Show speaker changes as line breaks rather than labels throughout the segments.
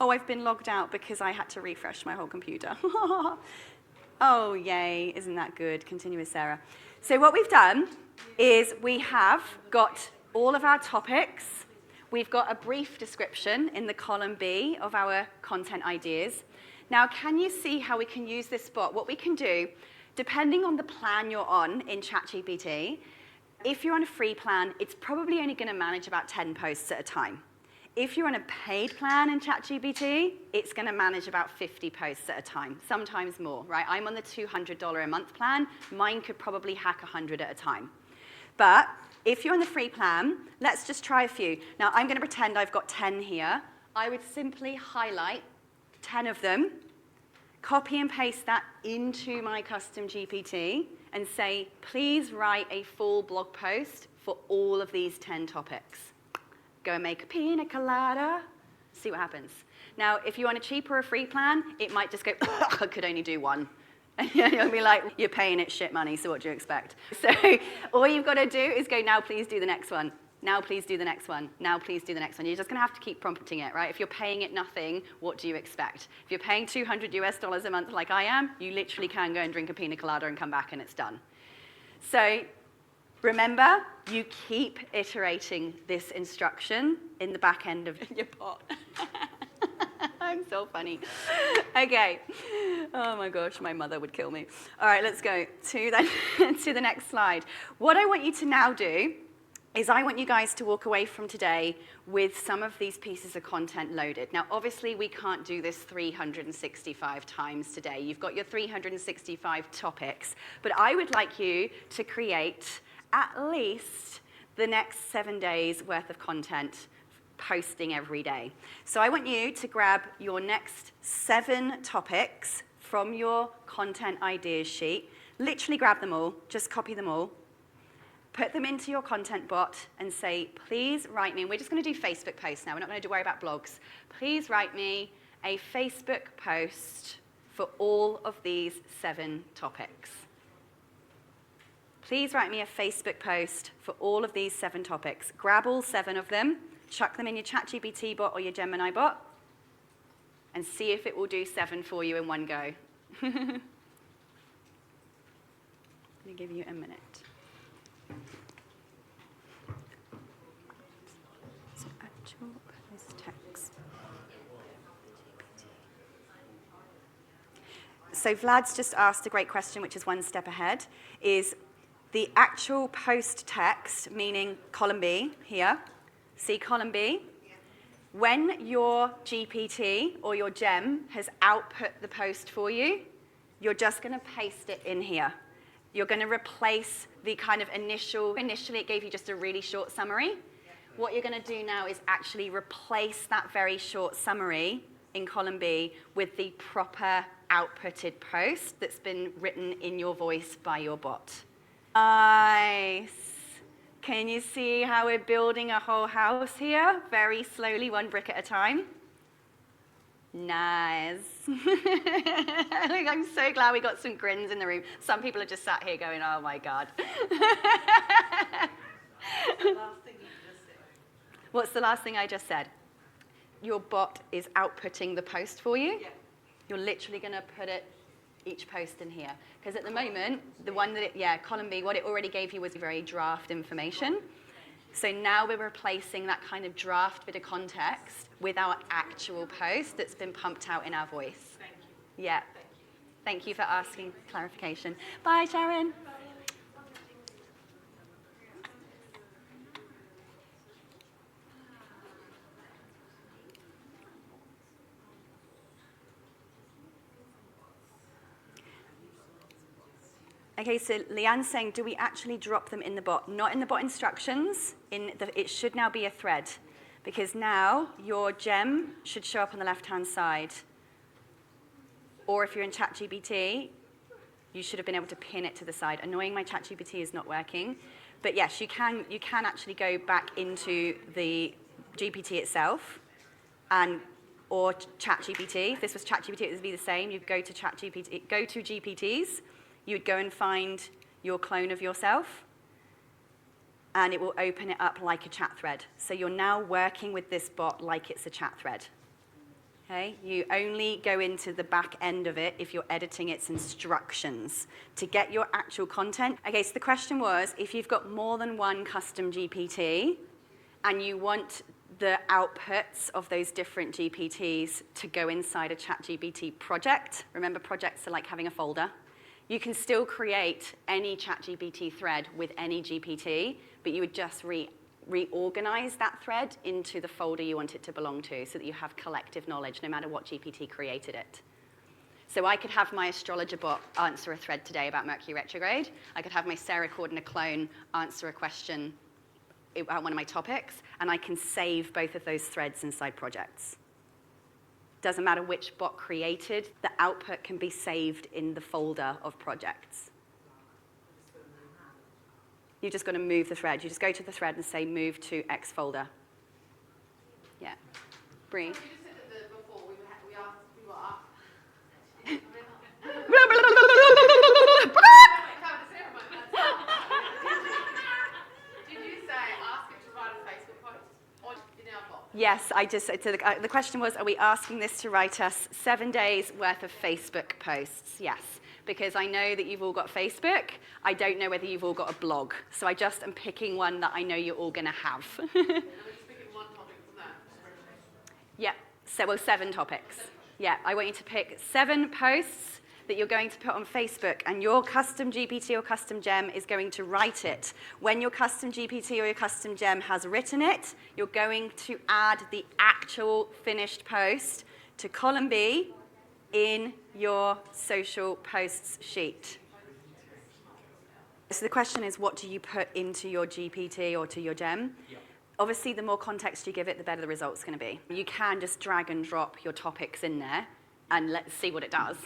Oh, I've been logged out because I had to refresh my whole computer. Oh, yay, isn't that good? Continue with Sarah. So what we've done is we have got all of our topics. We've got a brief description in the column B of our content ideas. Now, can you see how we can use this bot? What we can do, depending on the plan you're on in ChatGPT, if you're on a free plan, it's probably only going to manage about 10 posts at a time. If you're on a paid plan in ChatGPT, it's going to manage about 50 posts at a time, sometimes more, right? I'm on the $200 a month plan. Mine could probably hack 100 at a time. But if you're on the free plan, let's just try a few. Now, I'm going to pretend I've got 10 here. I would simply highlight 10 of them, copy and paste that into my custom GPT, and say, please write a full blog post for all of these 10 topics. Go and make a pina colada, see what happens. Now, if you're on a cheap or a free plan, it might just go, I could only do one. And you'll be like, you're paying it shit money, so what do you expect? So all you've got to do is go, now please do the next one. Now please do the next one. Now please do the next one. You're just going to have to keep prompting it, right? If you're paying it nothing, what do you expect? If you're paying $200 US a month like I am, you literally can go and drink a pina colada and come back and it's done. So remember, you keep iterating this instruction in the back end of your bot. I'm so funny. Okay. Oh my gosh, my mother would kill me. All right, let's go to the next slide. What I want you to now do is I want you guys to walk away from today with some of these pieces of content loaded. Now, obviously, we can't do this 365 times today. You've got your 365 topics, but I would like you to create at least the next 7 days worth of content posting every day. So I want you to grab your next 7 topics from your content ideas sheet, literally grab them all, just copy them all, put them into your content bot and say, please write me, and we're just going to do Facebook posts now, we're not going to worry about blogs. Please write me a Facebook post for all of these 7 topics. Please write me a Facebook post for all of these 7 topics. Grab all 7 of them, chuck them in your ChatGPT bot or your Gemini bot, and see if it will do 7 for you in one go. Let me give you a minute. So actual post text. So Vlad's just asked a great question, which is one step ahead, is the actual post text, meaning column B here. See column B? When your GPT or your gem has output the post for you, you're just going to paste it in here. You're going to replace the kind of initially it gave you just a really short summary. What you're going to do now is actually replace that very short summary in column B with the proper outputted post that's been written in your voice by your bot. Nice. Can you see how we're building a whole house here? Very slowly, one brick at a time. Nice. I'm so glad we got some grins in the room. Some people are just sat here going, oh my God. What's the last thing I just said? Your bot is outputting the post for you. Yeah. You're literally going to put each post in here. Because at the moment, the one that column B, what it already gave you was very draft information. So now we're replacing that kind of draft bit of context with our actual post that's been pumped out in our voice.
Thank you.
Yeah. Thank you for asking clarification. Bye, Sharon. Okay, so Leanne's saying, do we actually drop them in the bot? Not in the bot instructions. It should now be a thread, because now your gem should show up on the left-hand side. Or if you're in ChatGPT, you should have been able to pin it to the side. Annoying, my ChatGPT is not working. But yes, you can actually go back into the GPT itself or ChatGPT. If this was ChatGPT, it would be the same. You'd go to ChatGPT, go to GPTs. You would go and find your clone of yourself, and it will open it up like a chat thread. So you're now working with this bot like it's a chat thread. Okay, you only go into the back end of it if you're editing its instructions to get your actual content. Okay, so the question was, if you've got more than one custom GPT and you want the outputs of those different GPTs to go inside a ChatGPT project, remember projects are like having a folder, you can still create any ChatGPT thread with any GPT, but you would just reorganize that thread into the folder you want it to belong to so that you have collective knowledge no matter what GPT created it. So I could have my astrologer bot answer a thread today about Mercury retrograde. I could have my Sarah Cordiner clone answer a question about one of my topics, and I can save both of those threads inside projects. Doesn't matter which bot created, the output can be saved in the folder of projects. You've just got to move the thread. You just go to the thread and say, move to X folder. Yeah. Bree?
You just said that before we were up. Did you say ask it to write a Facebook post or in our bot?
Yes, I just said, so the question was, are we asking this to write us 7 days worth of Facebook posts? Yes. Because I know that you've all got Facebook. I don't know whether you've all got a blog. So I just am picking one that I know you're all going to have.
And we're just picking one topic from that.
Yeah, so well, 7 topics. Yeah, I want you to pick 7 posts that you're going to put on Facebook, and your custom GPT or custom gem is going to write it. When your custom GPT or your custom gem has written it, you're going to add the actual finished post to column B in your social posts sheet. So the question is, what do you put into your GPT or to your gem? Yep. Obviously, the more context you give it, the better the result's going to be. You can just drag and drop your topics in there, and let's see what it does.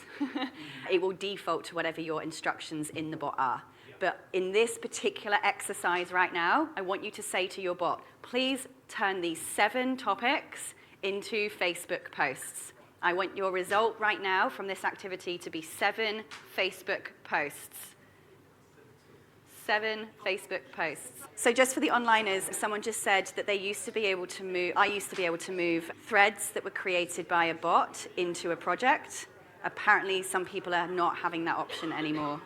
It will default to whatever your instructions in the bot are. Yep. But in this particular exercise right now, I want you to say to your bot, please turn these 7 topics into Facebook posts. I want your result right now from this activity to be 7 Facebook posts. 7 Facebook posts. So just for the onliners, someone just said that they used to be able to move, I used to be able to move threads that were created by a bot into a project. Apparently some people are not having that option anymore.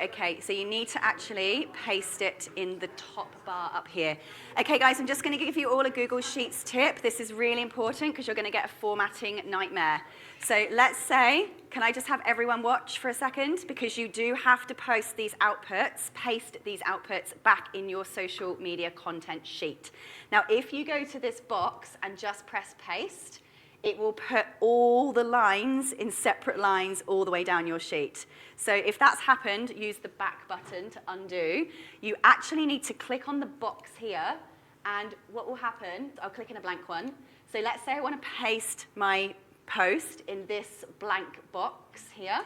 Okay, so you need to actually paste it in the top bar up here. Okay, guys, I'm just going to give you all a Google Sheets tip. This is really important because you're going to get a formatting nightmare. So let's say, can I just have everyone watch for a second? Because you do have to post these outputs, paste these outputs back in your social media content sheet. Now, if you go to this box and just press paste, it will put all the lines in separate lines all the way down your sheet. So if that's happened, use the back button to undo. You actually need to click on the box here, and what will happen, I'll click in a blank one. So let's say I want to paste my post in this blank box here.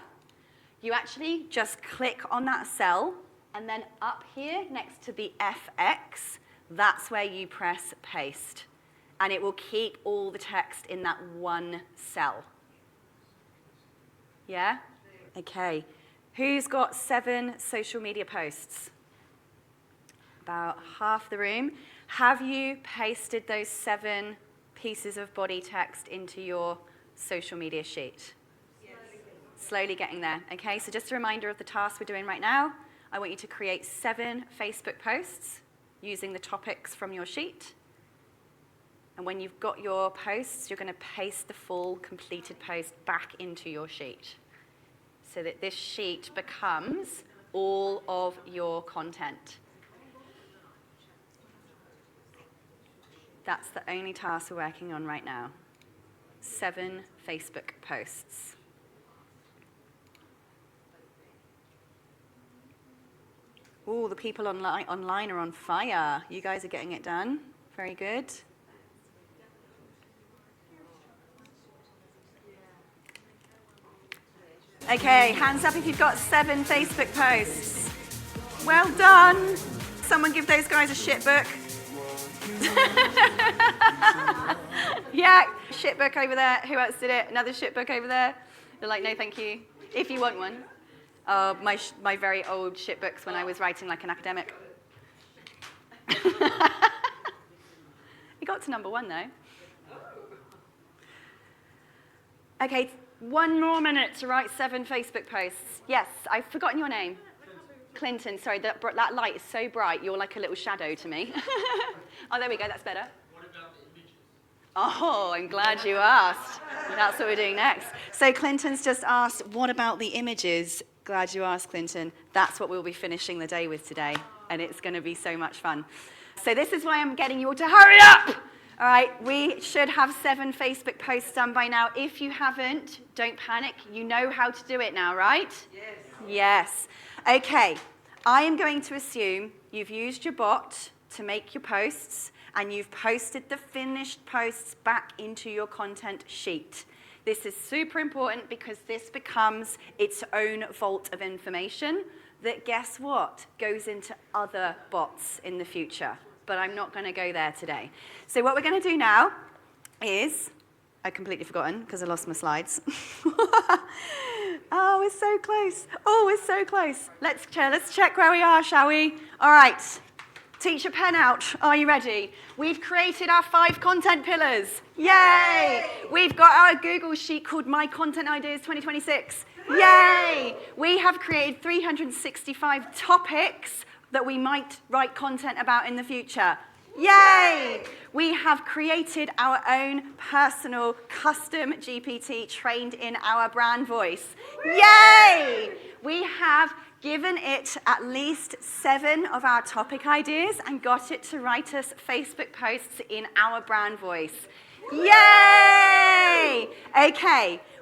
You actually just click on that cell, and then up here next to the FX, that's where you press paste. And it will keep all the text in that one cell. Yeah? Okay. Who's got 7 social media posts? About half the room. Have you pasted those 7 pieces of body text into your social media sheet? Yes. Slowly getting there. Okay, so just a reminder of the task we're doing right now. I want you to create 7 Facebook posts using the topics from your sheet. And when you've got your posts, you're going to paste the full completed post back into your sheet so that this sheet becomes all of your content. That's the only task we're working on right now. 7 Facebook posts. Ooh, the people online are on fire. You guys are getting it done. Very good. Okay, hands up if you've got 7 Facebook posts. Well done. Someone give those guys a shit book. Yeah, shit book over there. Who else did it? Another shit book over there. They're like, no, thank you. If you want one. My very old shit books when I was writing like an academic. It got to number 1, though. Okay, 1 more minute to write 7 Facebook posts. Yes, I've forgotten your name. Clinton, sorry, that light is so bright, you're like a little shadow to me. Oh, there we go, that's better.
What about the images?
Oh, I'm glad you asked. That's what we're doing next. So Clinton's just asked, what about the images? Glad you asked, Clinton. That's what we'll be finishing the day with today, and it's going to be so much fun. So this is why I'm getting you all to hurry up! All right, we should have 7 Facebook posts done by now. If you haven't, don't panic. You know how to do it now, right?
Yes.
Yes. Okay, I am going to assume you've used your bot to make your posts, and you've posted the finished posts back into your content sheet. This is super important because this becomes its own vault of information that, guess what, goes into other bots in the future. But I'm not going to go there today. So what we're going to do now is, I've completely forgotten because I lost my slides. Oh, we're so close. Oh, we're so close. Let's check where we are, shall we? All right. Teacher pen out. Are you ready? We've created our 5 content pillars. Yay! We've got our Google sheet called My Content Ideas 2026. Yay! We have created 365 topics that we might write content about in the future. Yay! We have created our own personal custom GPT trained in our brand voice. Yay! We have given it at least 7 of our topic ideas and got it to write us Facebook posts in our brand voice. Yay! Okay,